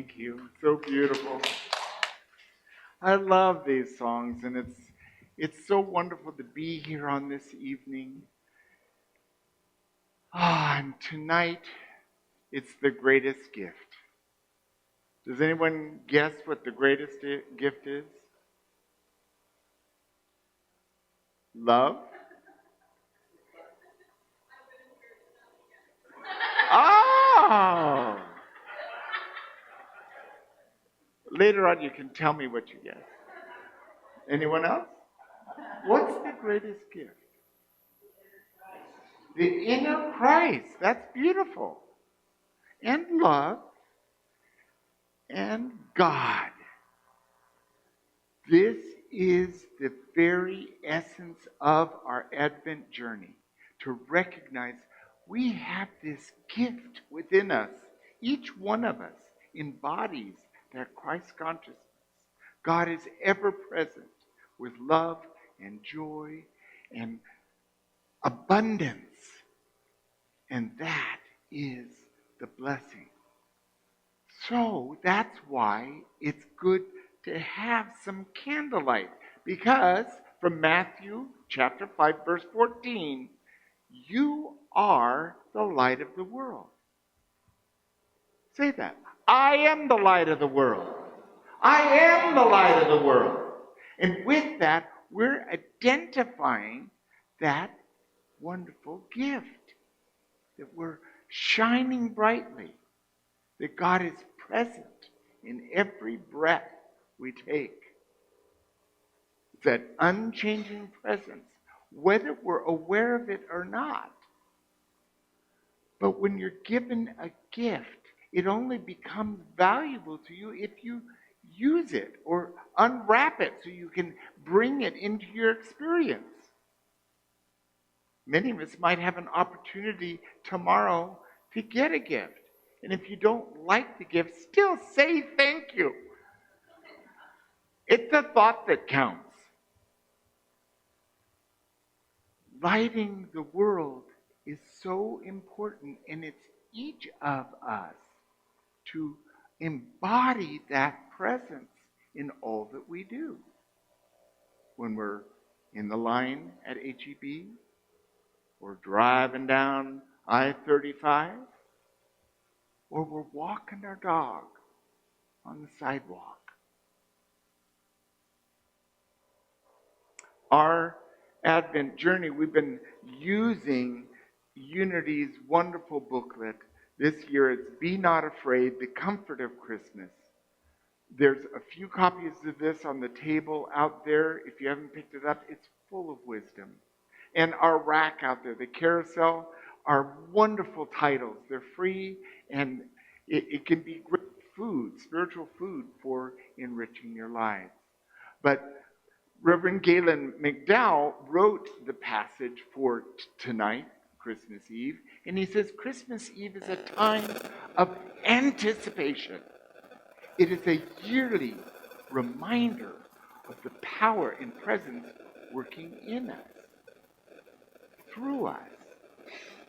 Thank you. So beautiful. I love these songs, and it's so wonderful to be here on this evening. And tonight, it's the greatest gift. Does anyone guess what the greatest gift is? Love? Oh! Later on, you can tell me what you guess. Anyone else? What's the greatest gift? The inner Christ. That's beautiful. And love. And God. This is the very essence of our Advent journey. To recognize we have this gift within us. Each one of us embodies that Christ consciousness. God is ever present with love and joy and abundance. And that is the blessing. So that's why it's good to have some candlelight. Because from Matthew chapter 5, verse 14, you are the light of the world. Say that. I am the light of the world. I am the light of the world. And with that, we're identifying that wonderful gift. That we're shining brightly. That God is present in every breath we take. It's that unchanging presence, whether we're aware of it or not. But when you're given a gift, it only becomes valuable to you if you use it or unwrap it so you can bring it into your experience. Many of us might have an opportunity tomorrow to get a gift. And if you don't like the gift, still say thank you. It's the thought that counts. Lighting the world is so important, and it's each of us to embody that presence in all that we do. When we're in the line at HEB, or driving down I-35, or we're walking our dog on the sidewalk. Our Advent journey, we've been using Unity's wonderful booklet. This year it's Be Not Afraid, The Comfort of Christmas. There's a few copies of this on the table out there. If you haven't picked it up, it's full of wisdom. And our rack out there, the carousel, are wonderful titles. They're free, and it can be great food, spiritual food for enriching your lives. But Reverend Galen McDowell wrote the passage for tonight, Christmas Eve, and he says Christmas Eve is a time of anticipation. It is a yearly reminder of the power and presence working in us, through us,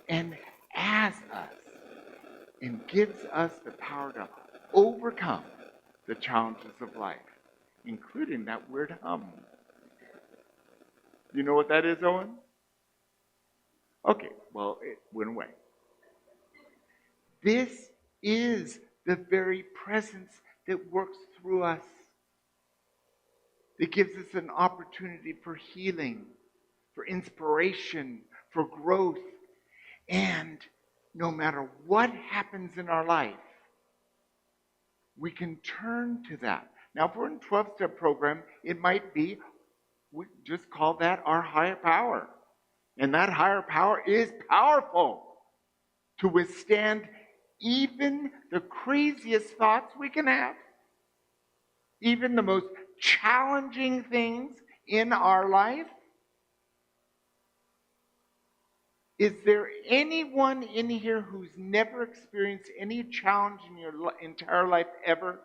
and as us, and gives us the power to overcome the challenges of life, including that weird hum. You know what that is, Owen? Okay, well, it went away. This is the very presence that works through us. It gives us an opportunity for healing, for inspiration, for growth. And no matter what happens in our life, we can turn to that. Now, if we're in a 12-step program, it might be, we just call that our higher power. And that higher power is powerful to withstand even the craziest thoughts we can have. Even the most challenging things in our life. Is there anyone in here who's never experienced any challenge in your entire life ever?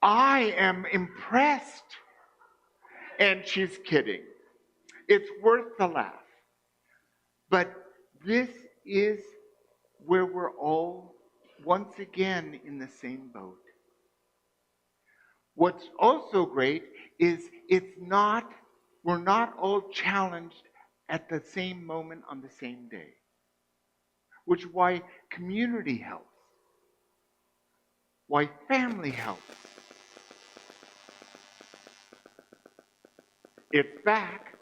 I am impressed. And she's kidding. It's worth the laugh. But this is where we're all once again in the same boat. What's also great is we're not all challenged at the same moment on the same day, which is why community helps, why family helps. In fact,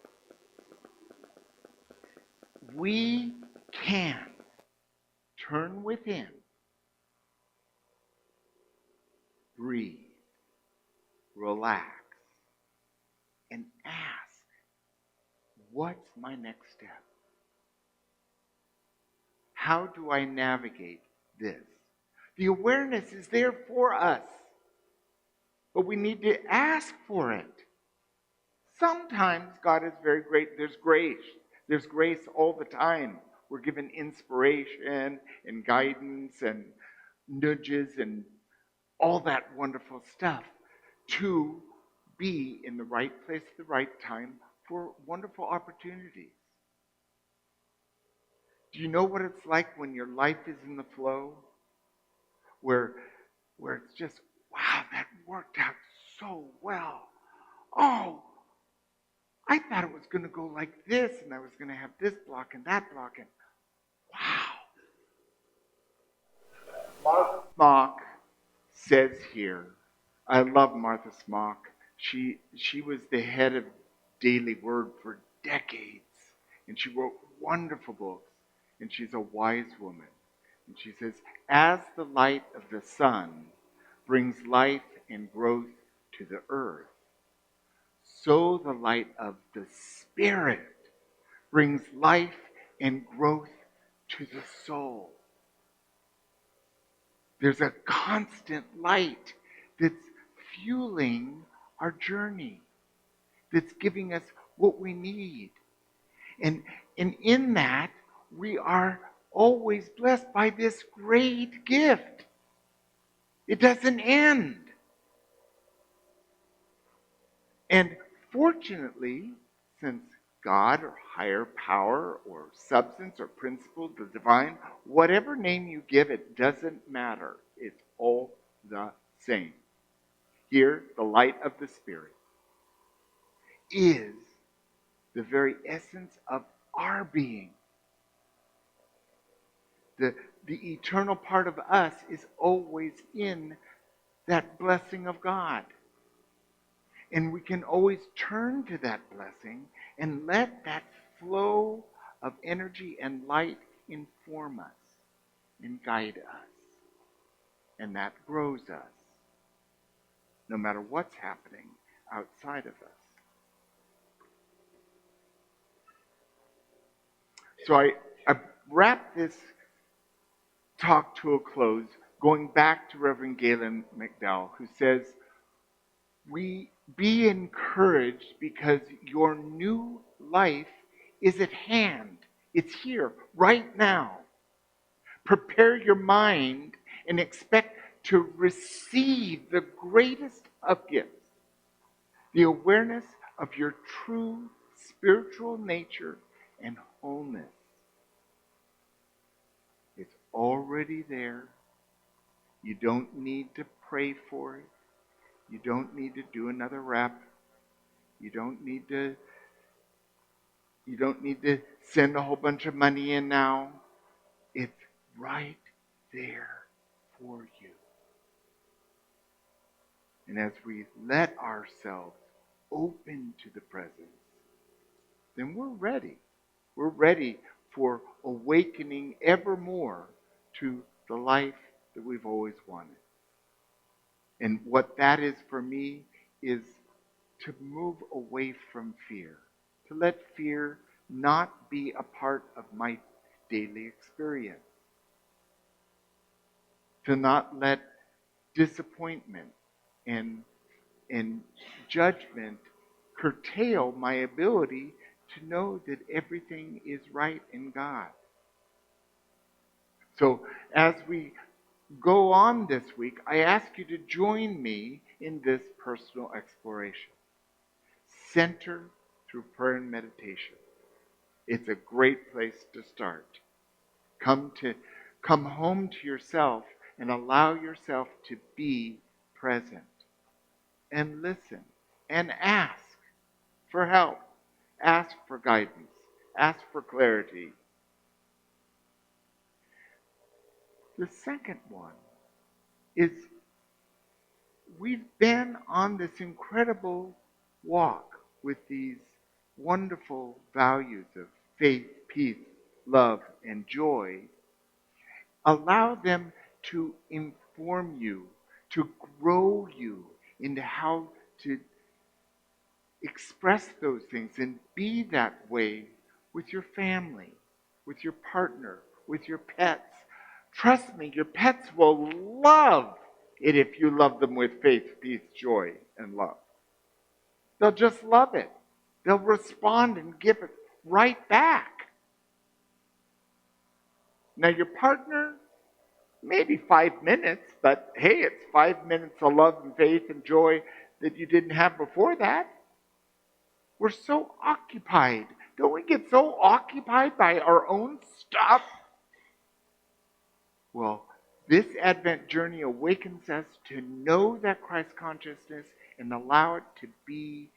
we can turn within, breathe, relax, and ask, what's my next step? How do I navigate this? The awareness is there for us, but we need to ask for it. Sometimes God is very great. There's grace. There's grace all the time. We're given inspiration and guidance and nudges and all that wonderful stuff to be in the right place at the right time for wonderful opportunities. Do you know what it's like when your life is in the flow? Where it's just, wow, that worked out so well. Oh, I thought it was going to go like this, and I was going to have this block and that block, and wow. Martha Smock says here, I love Martha Smock. She was the head of Daily Word for decades, and she wrote wonderful books, and she's a wise woman. And she says, as the light of the sun brings life and growth to the earth, so the light of the Spirit brings life and growth to the soul. There's a constant light that's fueling our journey, that's giving us what we need. And in that, we are always blessed by this great gift. It doesn't end. And fortunately, since God or higher power or substance or principle, the divine, whatever name you give it doesn't matter. It's all the same. Here, the light of the Spirit is the very essence of our being. The eternal part of us is always in that blessing of God. And we can always turn to that blessing and let that flow of energy and light inform us and guide us. And that grows us, no matter what's happening outside of us. So I wrap this talk to a close, going back to Reverend Galen McDowell, who says, we be encouraged because your new life is at hand. It's here, right now. Prepare your mind and expect to receive the greatest of gifts, the awareness of your true spiritual nature and wholeness. It's already there. You don't need to pray for it. You don't need to do another rep. You don't need to send a whole bunch of money in now. It's right there for you. And as we let ourselves open to the presence, then we're ready. We're ready for awakening ever more to the life that we've always wanted. And what that is for me is to move away from fear, to let fear not be a part of my daily experience, to not let disappointment and judgment curtail my ability to know that everything is right in God. So as we go on this week, I ask you to join me in this personal exploration. Center through prayer and meditation. It's a great place to start. Come to Come home to yourself and allow yourself to be present and listen and ask for help. Ask for guidance. Ask for clarity. The second one is we've been on this incredible walk with these wonderful values of faith, peace, love, and joy. Allow them to inform you, to grow you into how to express those things and be that way with your family, with your partner, with your pets. Trust me, your pets will love it if you love them with faith, peace, joy, and love. They'll just love it. They'll respond and give it right back. Now, your partner, maybe 5 minutes, but hey, it's 5 minutes of love and faith and joy that you didn't have before that. We're so occupied. Don't we get so occupied by our own stuff? Well, this Advent journey awakens us to know that Christ consciousness and allow it to be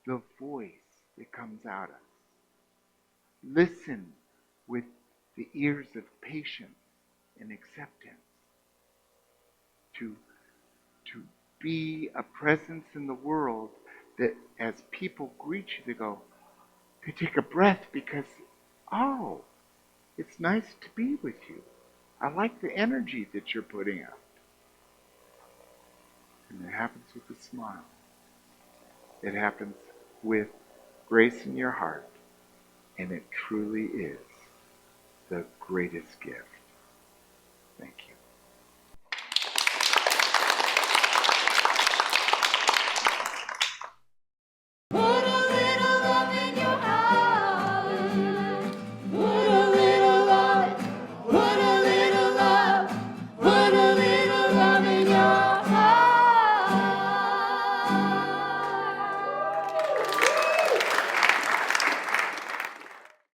the voice that comes out of us. Listen with the ears of patience and acceptance. To be a presence in the world that as people greet you, they take a breath because, oh, it's nice to be with you. I like the energy that you're putting out. And it happens with a smile. It happens with grace in your heart. And it truly is the greatest gift. Thank you.